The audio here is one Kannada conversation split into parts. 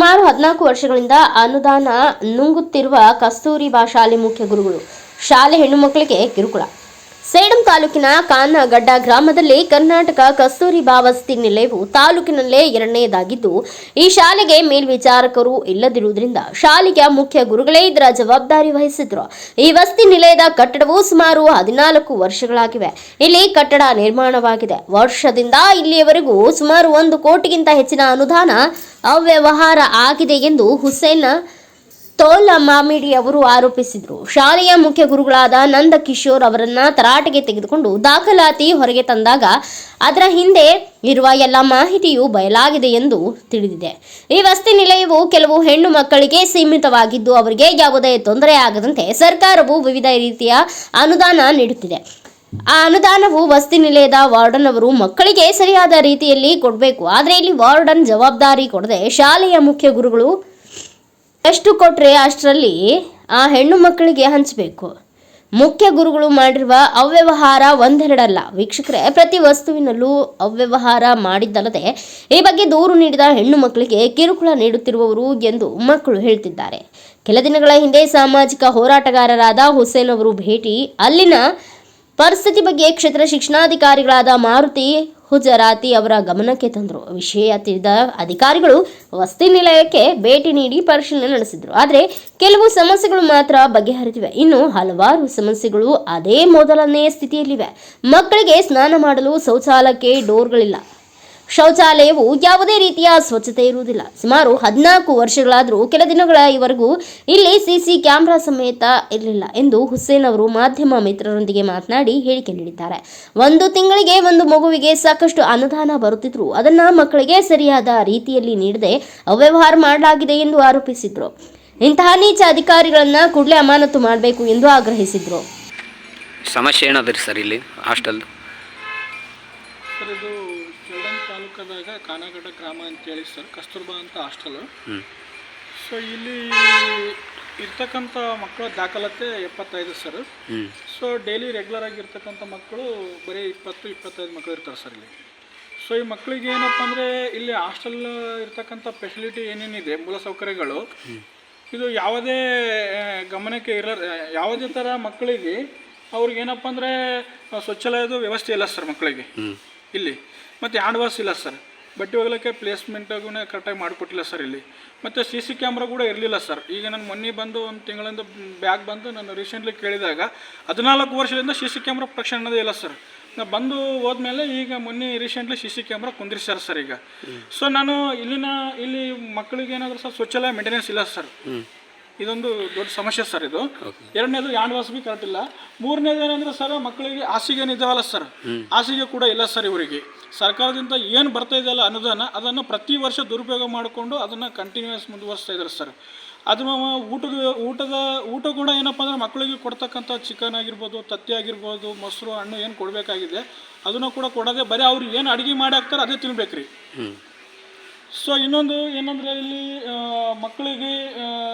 ಸುಮಾರು 14 ವರ್ಷಗಳಿಂದ ಅನುದಾನ ನುಂಗುತ್ತಿರುವ ಕಸ್ತೂರಿಬಾ ಶಾಲೆ ಮುಖ್ಯ ಗುರುಗಳು ಶಾಲೆ ಹೆಣ್ಣು ಮಕ್ಕಳಿಗೆ ಕಿರುಕುಳ. ಸೇಡಂ ತಾಲೂಕಿನ ಕಾನಗಡ್ಡ ಗ್ರಾಮದಲ್ಲಿ ಕರ್ನಾಟಕ ಕಸ್ತೂರಿಬಾ ವಸತಿ ನಿಲಯವು ತಾಲೂಕಿನಲ್ಲೇ ಎರಡನೆಯದಾಗಿದ್ದು, ಈ ಶಾಲೆಗೆ ಮೇಲ್ವಿಚಾರಕರು ಇಲ್ಲದಿರುವುದರಿಂದ ಶಾಲೆಯ ಮುಖ್ಯ ಗುರುಗಳೇ ಇದರ ಜವಾಬ್ದಾರಿ ವಹಿಸಿದ್ರು. ಈ ವಸತಿ ನಿಲಯದ ಕಟ್ಟಡವು ಸುಮಾರು 14 ವರ್ಷಗಳಾಗಿವೆ. ಇಲ್ಲಿ ಕಟ್ಟಡ ನಿರ್ಮಾಣವಾಗಿದೆ. ವರ್ಷದಿಂದ ಇಲ್ಲಿಯವರೆಗೂ ಸುಮಾರು 1 ಕೋಟಿಗಿಂತ ಹೆಚ್ಚಿನ ಅನುದಾನ ಅವ್ಯವಹಾರ ಆಗಿದೆ ಎಂದು ಹುಸೇನ್ ತೋಲ ಮಾಮಿಡಿ ಅವರು ಆರೋಪಿಸಿದರು. ಶಾಲೆಯ ಮುಖ್ಯ ಗುರುಗಳಾದ ನಂದ ಕಿಶೋರ್ ಅವರನ್ನ ತರಾಟೆಗೆ ತೆಗೆದುಕೊಂಡು ದಾಖಲಾತಿ ಹೊರಗೆ ತಂದಾಗ ಅದರ ಹಿಂದೆ ಇರುವ ಎಲ್ಲ ಮಾಹಿತಿಯು ಬಯಲಾಗಿದೆ ಎಂದು ತಿಳಿದಿದೆ. ಈ ವಸತಿ ನಿಲಯವು ಕೆಲವು ಹೆಣ್ಣು ಮಕ್ಕಳಿಗೆ ಸೀಮಿತವಾಗಿದ್ದು, ಅವರಿಗೆ ಯಾವುದೇ ತೊಂದರೆ ಆಗದಂತೆ ಸರ್ಕಾರವು ವಿವಿಧ ರೀತಿಯ ಅನುದಾನ ನೀಡುತ್ತಿದೆ. ಆ ಅನುದಾನವು ವಸತಿ ನಿಲಯದ ವಾರ್ಡನ್ ಅವರು ಮಕ್ಕಳಿಗೆ ಸರಿಯಾದ ರೀತಿಯಲ್ಲಿ ಕೊಡಬೇಕು. ಆದರೆ ಇಲ್ಲಿ ವಾರ್ಡನ್ ಜವಾಬ್ದಾರಿ ಕೊಡದೆ ಶಾಲೆಯ ಮುಖ್ಯ ಗುರುಗಳು ಎಷ್ಟು ಕೊಟ್ಟರೆ ಅಷ್ಟರಲ್ಲಿ ಆ ಹೆಣ್ಣು ಮಕ್ಕಳಿಗೆ ಹಂಚಬೇಕು. ಮುಖ್ಯ ಗುರುಗಳು ಮಾಡಿರುವ ಅವ್ಯವಹಾರ ಒಂದೆರಡಲ್ಲ ವೀಕ್ಷಕರೇ, ಪ್ರತಿ ವಸ್ತುವಿನಲ್ಲೂ ಅವ್ಯವಹಾರ ಮಾಡಿದ್ದಲ್ಲದೆ ಈ ಬಗ್ಗೆ ದೂರು ನೀಡಿದ ಹೆಣ್ಣು ಮಕ್ಕಳಿಗೆ ಕಿರುಕುಳ ನೀಡುತ್ತಿರುವವರು ಎಂದು ಮಕ್ಕಳು ಹೇಳ್ತಿದ್ದಾರೆ. ಕೆಲ ದಿನಗಳ ಹಿಂದೆ ಸಾಮಾಜಿಕ ಹೋರಾಟಗಾರರಾದ ಹುಸೇನ್ ಅವರು ಭೇಟಿ ಅಲ್ಲಿನ ಪರಿಸ್ಥಿತಿ ಬಗ್ಗೆ ಕ್ಷೇತ್ರ ಶಿಕ್ಷಣಾಧಿಕಾರಿಗಳಾದ ಮಾರುತಿ ಹುಜರಾತಿ ಅವರ ಗಮನಕ್ಕೆ ತಂದರು. ವಿಷಯ ತಿಳಿದ ಅಧಿಕಾರಿಗಳು ವಸತಿ ನಿಲಯಕ್ಕೆ ಭೇಟಿ ನೀಡಿ ಪರಿಶೀಲನೆ ನಡೆಸಿದರು. ಆದರೆ ಕೆಲವು ಸಮಸ್ಯೆಗಳು ಮಾತ್ರ ಬಗೆಹರಿದಿವೆ. ಇನ್ನು ಹಲವಾರು ಸಮಸ್ಯೆಗಳು ಅದೇ ಮೊದಲನೇ ಸ್ಥಿತಿಯಲ್ಲಿವೆ. ಮಕ್ಕಳಿಗೆ ಸ್ನಾನ ಮಾಡಲು ಶೌಚಾಲಯಕ್ಕೆ ಡೋರ್ಗಳಿಲ್ಲ. ಶೌಚಾಲಯವು ಯಾವುದೇ ರೀತಿಯ ಸ್ವಚ್ಛತೆ ಇರುವುದಿಲ್ಲ. ಸುಮಾರು 14 ವರ್ಷಗಳಾದರೂ ಕೆಲ ದಿನಗಳ ಇವರೆಗೂ ಇಲ್ಲಿ ಸಿಸಿ ಕ್ಯಾಮೆರಾ ಸಮೇತ ಇರಲಿಲ್ಲ ಎಂದು ಹುಸೇನ್ ಅವರು ಮಾಧ್ಯಮ ಮಿತ್ರರೊಂದಿಗೆ ಮಾತನಾಡಿ ಹೇಳಿಕೆ ನೀಡಿದ್ದಾರೆ. 1 ತಿಂಗಳಿಗೆ 1 ಮಗುವಿಗೆ ಸಾಕಷ್ಟು ಅನುದಾನ ಬರುತ್ತಿದ್ರು, ಅದನ್ನ ಮಕ್ಕಳಿಗೆ ಸರಿಯಾದ ರೀತಿಯಲ್ಲಿ ನೀಡದೆ ಅವ್ಯವಹಾರ ಮಾಡಲಾಗಿದೆ ಎಂದು ಆರೋಪಿಸಿದ್ರು. ಇಂತಹ ನೀಚ ಅಧಿಕಾರಿಗಳನ್ನ ಕೂಡಲೇ ಅಮಾನತು ಮಾಡಬೇಕು ಎಂದು ಆಗ್ರಹಿಸಿದ್ರು. ಸಮಸ್ಯೆ ಏನಾದ್ರಿ ಸರ್ ಇಲ್ಲಿ ಹಾಸ್ಟೆಲ್? ಸರ್, ಇದು ಸೇಡಂ ತಾಲೂಕದಾಗ ಕಾನಗಡ್ಡ ಗ್ರಾಮ ಅಂತೇಳಿ ಸರ್, ಕಸ್ತೂರ್ಬಾ ಅಂತ ಹಾಸ್ಟೆಲು. ಸೊ ಇಲ್ಲಿ ಇರ್ತಕ್ಕಂಥ ಮಕ್ಕಳ ದಾಖಲಾತಿ 75 ಸರ್. ಸೊ ಡೈಲಿ ರೆಗ್ಯುಲರ್ ಆಗಿರ್ತಕ್ಕಂಥ ಮಕ್ಕಳು ಬರೀ 20-25 ಮಕ್ಕಳು ಇರ್ತಾರೆ ಸರ್ ಇಲ್ಲಿ. ಸೊ ಈ ಮಕ್ಕಳಿಗೆ ಏನಪ್ಪ ಅಂದರೆ ಇಲ್ಲಿ ಹಾಸ್ಟೆಲ್ ಇರ್ತಕ್ಕಂಥ ಫೆಸಿಲಿಟಿ ಏನೇನಿದೆ ಮೂಲಸೌಕರ್ಯಗಳು ಇದು ಯಾವುದೇ ಗಮನಕ್ಕೆ ಯಾವುದೇ ಥರ ಮಕ್ಕಳಿಗೆ ಅವ್ರಿಗೇನಪ್ಪ ಅಂದರೆ ಶೌಚಾಲಯದ ವ್ಯವಸ್ಥೆ ಇಲ್ಲ ಸರ್ ಮಕ್ಕಳಿಗೆ ಇಲ್ಲಿ. ಮತ್ತು ಹ್ಯಾಂಡ್ ವಾಶ್ ಇಲ್ಲ ಸರ್. ಬಟ್ಟೆ ಒಗಲಕ್ಕೆ ಪ್ಲೇಸ್ಮೆಂಟಾಗೂ ಕರೆಕ್ಟಾಗಿ ಮಾಡಿಕೊಟ್ಟಿಲ್ಲ ಸರ್ ಇಲ್ಲಿ. ಮತ್ತು CC ಕ್ಯಾಮ್ರಾ ಕೂಡ ಇರಲಿಲ್ಲ ಸರ್. ಈಗ ನಾನು ಮೊನ್ನೆ ಬಂದು 1 ತಿಂಗಳಿಂದ ಬ್ಯಾಗ್ ಬಂದು ನಾನು ರೀಸೆಂಟ್ಲಿ ಕೇಳಿದಾಗ 14 ವರ್ಷದಿಂದ CC ಕ್ಯಾಮ್ರಾ ಪ್ರೊಟೆಕ್ಷನ್ ಅನ್ನೋದೇ ಇಲ್ಲ ಸರ್. ನಾನು ಬಂದು ಹೋದ್ಮೇಲೆ ಈಗ ಮೊನ್ನೆ ರೀಸೆಂಟ್ಲಿ CC ಕ್ಯಾಮ್ರಾ ಕುಂದಿರ್ಸ್ಯಾರ ಸರ್ ಈಗ. ಸೊ ನಾನು ಇಲ್ಲಿ ಮಕ್ಕಳಿಗೆ ಏನಾದರೂ ಸರ್ ಶೌಚಾಲಯ ಮೇಂಟೆನೆನ್ಸ್ ಇಲ್ಲ ಸರ್. ಇದೊಂದು ದೊಡ್ಡ ಸಮಸ್ಯೆ ಸರ್ ಇದು. ಎರಡನೇದು ಹ್ಯಾಂಡ್ ವಾಶ್ ಬಿ ಕರೆಕ್ಟ್ ಇಲ್ಲ. ಮೂರನೇದು ಏನಂದ್ರೆ ಸರ್, ಮಕ್ಕಳಿಗೆ ಹಾಸಿಗೆ ಏನಿದ್ದಾವಲ್ಲ ಸರ್, ಹಾಸಿಗೆ ಕೂಡ ಇಲ್ಲ ಸರ್. ಇವರಿಗೆ ಸರ್ಕಾರದಿಂದ ಏನು ಬರ್ತಾ ಇದೆಯಲ್ಲ ಅನುದಾನ, ಅದನ್ನು ಪ್ರತಿ ವರ್ಷ ದುರುಪಯೋಗ ಮಾಡಿಕೊಂಡು ಅದನ್ನು ಕಂಟಿನ್ಯೂಸ್ ಮುಂದುವರಿಸ್ತಾ ಇದ್ದಾರೆ ಸರ್. ಅದು ಊಟ ಕೂಡ ಏನಪ್ಪ ಅಂದರೆ ಮಕ್ಕಳಿಗೆ ಕೊಡ್ತಕ್ಕಂಥ ಚಿಕನ್ ಆಗಿರ್ಬೋದು, ತತ್ತಿ ಆಗಿರ್ಬೋದು, ಮೊಸರು, ಹಣ್ಣು ಏನು ಕೊಡಬೇಕಾಗಿದೆ ಅದನ್ನು ಕೂಡ ಕೊಡೋದೇ, ಬರೀ ಅವ್ರು ಏನು ಅಡುಗೆ ಮಾಡಿ ಹಾಕ್ತಾರೆ ಅದೇ ತಿನ್ಬೇಕ್ರಿ. ಸೊ ಇನ್ನೊಂದು ಏನಂದರೆ ಇಲ್ಲಿ ಮಕ್ಕಳಿಗೆ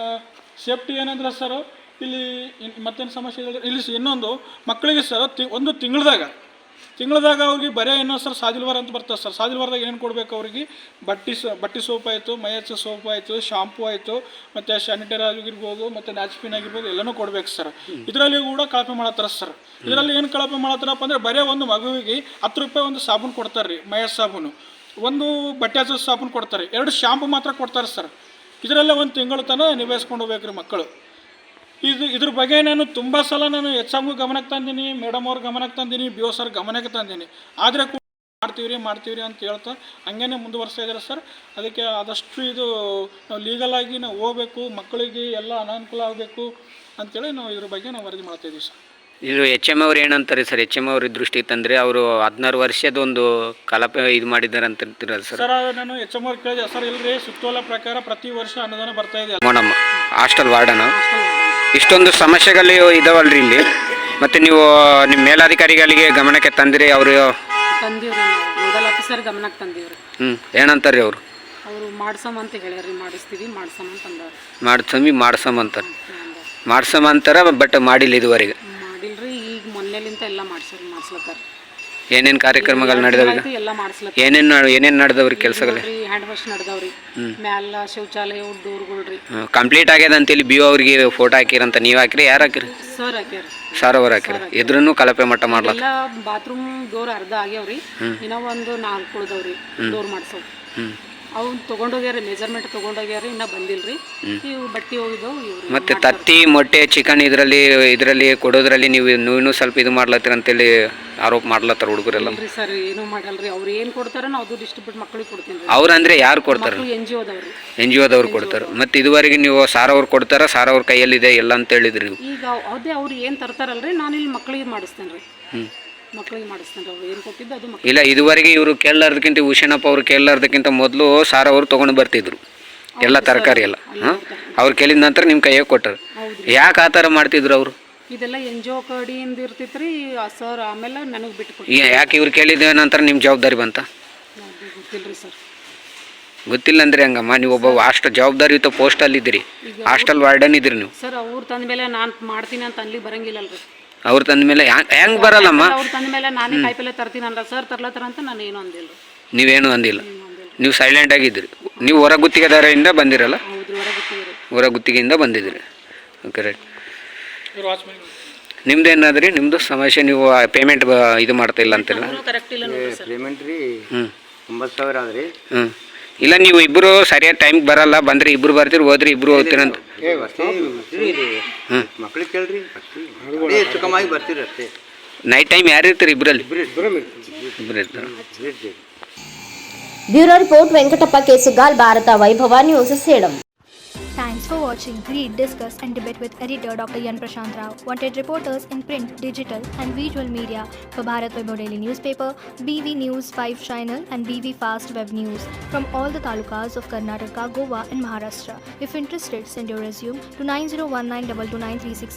ಸೇಫ್ಟಿ ಏನಂದ್ರೆ ಸರ್, ಇಲ್ಲಿ ಮತ್ತೇನು ಸಮಸ್ಯೆ ಹೇಳಿದ್ರೆ ಇಲ್ಲಿ ಇನ್ನೊಂದು ಮಕ್ಕಳಿಗೆ ಸರ್ 1 ತಿಂಗಳದಾಗ ಅವ್ರಿಗೆ ಬರೀ ಏನೋ ಸರ್ ಸಾಜಿಲ್ವಾರ ಅಂತ ಬರ್ತದೆ ಸರ್. ಸಾಜಿಲ್ವಾರದಾಗ ಏನೇನು ಕೊಡಬೇಕು ಅವ್ರಿಗೆ? ಬಟ್ಟೆ ಸೋಪ್ ಆಯಿತು, ಮೈಯಚ್ಚ ಸೋಪ್ ಆಯಿತು, ಶಾಂಪೂ ಆಯಿತು, ಮತ್ತು ಸ್ಯಾನಿಟೈಸರ್ ಆಗಿರ್ಬೋದು, ಮತ್ತು ನ್ಯಾಚ್ಪಿನ್ ಆಗಿರ್ಬೋದು, ಎಲ್ಲನೂ ಕೊಡ್ಬೇಕು ಸರ್. ಇದರಲ್ಲಿ ಕೂಡ ಕಳಪೆ ಮಾಡತ್ತಾರ ಸರ್. ಇದರಲ್ಲಿ ಏನು ಕಳಪೆ ಮಾಡತ್ತಾರಪ್ಪ ಅಂದರೆ ಬರೀ ಒಂದು ಮಗುವಿಗೆ 10 ರೂಪಾಯಿ ಒಂದು ಸಾಬೂನು ಕೊಡ್ತಾರೆ ರೀ, ಮೈಯ ಸಾಬೂನು, 1 ಬಟ್ಟೆ ಹಚ್ಚೋ ಸಾಬೂನು ಕೊಡ್ತಾರೆ, 2 ಶಾಂಪು ಮಾತ್ರ ಕೊಡ್ತಾರೆ ಸರ್. ಇದರಲ್ಲೇ 1 ತಿಂಗಳ ತನಕ ನಿಭಾಯಿಸ್ಕೊಂಡು ಹೋಗ್ಬೇಕು ರೀ ಮಕ್ಕಳು. ಇದ್ರ ಬಗ್ಗೆ ನಾನು ತುಂಬ ಸಲ ನಾನು HM ಗಮನಕ್ಕೆ ತಂದೀನಿ, ಮೇಡಮ್ ಅವ್ರ ಗಮನಕ್ಕೆ ತಂದೀನಿ, BO ಸರ್ ಗಮನಕ್ಕೆ ತಂದೀನಿ. ಆದರೆ ಕೂಡ ಮಾಡ್ತೀವ್ರಿ ಅಂತ ಹೇಳ್ತಾ ಹಂಗೇ ಮುಂದುವರಿಸ್ತಾ ಇದ್ದಾರೆ ಸರ್. ಅದಕ್ಕೆ ಆದಷ್ಟು ಇದು ನಾವು ಲೀಗಲಾಗಿ ನಾವು ಹೋಗ್ಬೇಕು, ಮಕ್ಕಳಿಗೆ ಎಲ್ಲ ಅನಾನುಕೂಲ ಆಗಬೇಕು ಅಂತೇಳಿ ನಾವು ಇದ್ರ ಬಗ್ಗೆ ನಾವು ವರದಿ ಮಾಡ್ತಾಯಿದ್ದೀವಿ ಸರ್. ಇದು HM ಅವ್ರು ಏನಂತಾರೆ ಸರ್? HM ಅವ್ರ ದೃಷ್ಟಿಗೆ ತಂದರೆ ಅವರು 16 ವರ್ಷದೊಂದು ಕಲಾಪ ಇದು ಮಾಡಿದ್ದಾರೆ ಅಂತ ಅಂತೀರಲ್ಲ ಸರ್? ಸರ್ ನಾನು HM ಅವ್ರು ಕೇಳಿದೆ ಸರ್, ಇಲ್ಲರಿ ಸುತ್ತೋಲೆ ಪ್ರಕಾರ ಪ್ರತಿ ವರ್ಷ ಅನುದಾನ ಬರ್ತಾ ಇದೆ. ನಮ್ಮ ಹಾಸ್ಟೆಲ್ ವಾರ್ಡನು ಇಷ್ಟೊಂದು ಸಮಸ್ಯೆಗಳು ಇದಾವಲ್ರಿ ಇಲ್ಲಿ, ಮತ್ತು ನೀವು ನಿಮ್ಮ ಮೇಲಾಧಿಕಾರಿಗಳಿಗೆ ಗಮನಕ್ಕೆ ತಂದಿರಿ? ಅವರು ತಂದಿವ್ರಿ, ನೋಡಲ್ ಆಫೀಸರ್ ಗಮನಕ್ಕೆ ತಂದಿವ್ರಿ. ಏನಂತಾರೆ ಅವರು? ಅವರು ಮಾಡ್ಸಮ್ ಅಂತ ಹೇಳ್ಯಾರಿ, ಮಾಡಿಸ್ತೀವಿ ಮಾಡ್ಸಮ್ ಅಂತ ಅಂದಾರ. ಮಾಡ್ಸಮ್ ಅಂತಾರ, ಬಟ್ ಮಾಡಿಲ್ಲ ಇದುವರೆಗೆ. ಮಾಡಿಲ್ರಿ. ಈಗ ಮೊನ್ನೆಲಿಂತ ಎಲ್ಲ ಮಾಡ್ಸ್ಲತ್ತಾರ. ಏನೇನು ಕಾರ್ಯಕ್ರಮಗಳು ನಡೆದವ ಈಗ? ಎಲ್ಲ ಮಾಡಿಸ್ಲತ್ತೀವಿ. ಏನೇನು ನಡೆದವ್ರಿ ಕೆಲಸಗಳು? ಹ್ಯಾಂಡ್ ವಾಶ್ ನಡೆದವ್ರಿ, ಮ್ಯಾಲ ಶೌಚಾಲಯ ಡೋರ್ಗಳ್ರಿ. ಕಂಪ್ಲೀಟ್ ಆಗ್ಯದ ಅಂತೇಳಿ ಬಿ ಅವ್ರಿಗೆ ಫೋಟೋ ಹಾಕಿರಂತ ನೀವು ಹಾಕಿರಿ, ಯಾರು ಹಾಕಿರಿ? ಸರ್ ಹಾಕ್ಯಾರ. ಸಾರ್ ಅವ್ರು ಹಾಕಿರಿ. ಇದ್ರೂ ಕಳಪೆ ಮಟ್ಟ ಮಾಡ್ಲತ್ತ. ಎಲ್ಲ ಬಾತ್ರೂಮ್ ಡೋರ್ ಅರ್ಧ ಆಗ್ಯಾವ್ರಿ, ಇನ್ನೂ ಒಂದು 4 ಉಳ್ದವ್ರಿ ಡೋರ್ ಮಾಡ್ಸವ್. ಅವು ತೊಗೊಂಡೋಗ್ಯಾರ, ಮೆಜರ್ಮೆಂಟ್ ತೊಗೊಂಡೋಗ್ಯಾರ, ಇನ್ನೂ ಬಂದಿಲ್ರಿ. ಇವು ಬಟ್ಟೆ ಹೋಗಿದ್ದವು ಇವ್ರು. ಮತ್ತೆ ತತ್ತಿ ಮೊಟ್ಟೆ ಚಿಕನ್ ಇದರಲ್ಲಿ ಕೊಡೋದ್ರಲ್ಲಿ ನೀವು ಸ್ವಲ್ಪ ಇದು ಮಾಡ್ಲತ್ತೀರ ಅಂತೇಳಿ ಆರೋಪ ಮಾಡ್ಲತ್ತಾರ ಹುಡುಗರೆಲ್ಲ. ಇಲ್ರಿ ಸರ್, ಏನೂ ಮಾಡಲ್ರಿ. ಅವ್ರು ಏನು ಕೊಡ್ತಾರ ನಾವು ಅದು ಡಿಸ್ಟ್ರಿಬ್ಯೂಟ್ ಮಕ್ಕಳಿಗೆ ಕೊಡ್ತೀನಿ ರೀ. ಅವ್ರು ಅಂದ್ರೆ ಯಾರು ಕೊಡ್ತಾರೆ? NGOದವ್ರಿ. NGOದವ್ರು ಕೊಡ್ತಾರೆ. ಮತ್ತೆ ಇದುವರೆಗೆ ನೀವು ಸಾರ್ ಅವ್ರು ಕೊಡ್ತಾರ, ಸಾರ್ ಅವ್ರ ಕೈಯಲ್ಲಿದೆ ಎಲ್ಲ ಅಂತ ಹೇಳಿದ್ರಿ ನೀವು. ಈಗ ಅದೇ ಅವ್ರು ಏನು ತರ್ತಾರಲ್ರಿ, ನಾನು ಇಲ್ಲಿ ಮಕ್ಕಳಿಗೆ ಮಾಡಿಸ್ತೇನೆ ರೀ. ಮಕ್ಕಳಿಗೆ ಮಾಡಿಸ್ತೇನೆ ರೀ. ಅವ್ರು ಏನು ಕೊಟ್ಟಿದ್ದು ಅದು ಮಕ್ಕಳಿಗೆ. ಇಲ್ಲ, ಇದುವರೆಗೆ ಇವರು ಕೇಳಲಾರ್ದಕ್ಕಿಂತ ಉಷನಪ್ಪ ಅವ್ರು ಕೇಳಲಾರ್ದಕ್ಕಿಂತ ಮೊದಲು ಸಾರ್ ಅವರು ತೊಗೊಂಡು ಬರ್ತಿದ್ರು ಎಲ್ಲ ತರಕಾರಿ ಎಲ್ಲ. ಅವ್ರು ಕೇಳಿದ ನಂತರ ನಿಮ್ಮ ಕೈಯಾಗ ಕೊಟ್ಟರು. ಯಾಕೆ ಆ ಥರ ಮಾಡ್ತಿದ್ರು ಅವರು? ಇದೆಲ್ಲ NGO ಕಡೆಯಿಂದ ಇರ್ತೈತ್ರಿ ಸರ್. ಆಮೇಲೆ ನನಗೆ ಬಿಟ್ಟು ಕೊಟ್ಟು. ಯಾಕೆ ಇವ್ರು ಕೇಳಿದ ನಂತರ ನಿಮ್ಮ ಜವಾಬ್ದಾರಿ ಬಂತ? ಗೊತ್ತಿಲ್ರಿ ಸರ್. ಗೊತ್ತಿಲ್ಲ ಅಂದ್ರೆ ಹಂಗಮ್ಮ, ನೀವು ಒಬ್ಬ ಜವಾಬ್ದಾರಿಯುತ ಪೋಸ್ಟಲ್ಲಿ ಇದ್ದೀರಿ, ಹಾಸ್ಟೆಲ್ ವಾರ್ಡನ್ ಇದ್ದೀರಿ ನೀವು. ಸರ್ ಅವ್ರು ತಂದ ಮೇಲೆ ನಾನು ಮಾಡ್ತೀನಿ ಅಂತ ಅಲ್ಲಿಗೆ ಬರಂಗಿಲ್ಲಲ್ರಿ. ಅವ್ರು ತಂದ ಮೇಲೆ ಹೆಂಗೆ ಬರಲ್ಲಮ್ಮ? ಅವ್ರು ತಂದ ಮೇಲೆ ನಾನೇ ಕಾಯಿಪಲ್ಲೆ ತರ್ತೀನಿ ಅಲ್ಲ ಸರ್, ತರ್ಲತ್ತಾರ ಅಂತ ನಾನು ಏನು ಅಂದಿಲ್ಲ. ನೀವೇನು ಅಂದಿಲ್ಲ, ನೀವು ಸೈಲೆಂಟ್ ಆಗಿದ್ದೀರಿ. ನೀವು ಹೊರ ಗುತ್ತಿಗೆದಾರರಿಂದ ಬಂದಿರಲ್ಲ? ಹೌದ್ರಿ, ಹೊರ ಗುತ್ತಿಗೆಯಿಂದ ಬಂದಿದ್ದೀರಿ. ಕರೆಕ್ಟ್. ಇವ್ರು ವಾಚ್ಮನ್. ನಿಮ್ದೇನಾದ್ರಿ ನಿಮ್ಮದು ಸಮಸ್ಯೆ? ನೀವು ಪೇಮೆಂಟ್ ಇದು ಮಾಡ್ತಾ ಇಲ್ಲ ಅಂತಿಲ್ಲ? ಕರೆಕ್ಟ್ ಇಲ್ಲ ನೋಡ್ರಿ ಸರ್. ಪೇಮೆಂಟ್ ರೀ 9,000 ಆದ್ರಿ. ಇಲ್ಲ, ನೀವು ಇಬ್ಬರು ಸರಿಯಾದ ಟೈಮ್ಗೆ ಬರಲ್ಲ, ಬಂದ್ರೆ ಇಬ್ಬರು ಬರ್ತೀರಿ, ಹೋದ್ರಿ ಇಬ್ಬರು ಹೋಗ್ತೀರಂತ. ಮಕ್ಳಿಗೆ ಕೇಳ್ರಿ, ಹೆಚ್ಚು ಕಮ್ಮಾಗಿ ಬರ್ತೀರಿ ಅಷ್ಟೇ. ನೈಟ್ ಟೈಮ್ ಯಾರು ಇರ್ತೀರಿ? ಇಬ್ಬರಲ್ಲಿ ಇಬ್ಬರು ಇರ್ತಾರೆ. ಬ್ಯೂರೋ ರಿಪೋರ್ಟ್ ವೆಂಕಟಪ್ಪ ಕೇಸುಗಾಲ್, ಭಾರತ ವೈಭವ news, Sedam. Thanks for watching. Read, discuss and debate with editor Dr. Yan Prashant Rao. Wanted reporters in print, digital and visual media for Bharat Vaibhav Daily Newspaper, BV News 5 Channel and BV Fast Web News from all the talukas of Karnataka, Goa and Maharashtra. If interested, send your resume to 9019229369.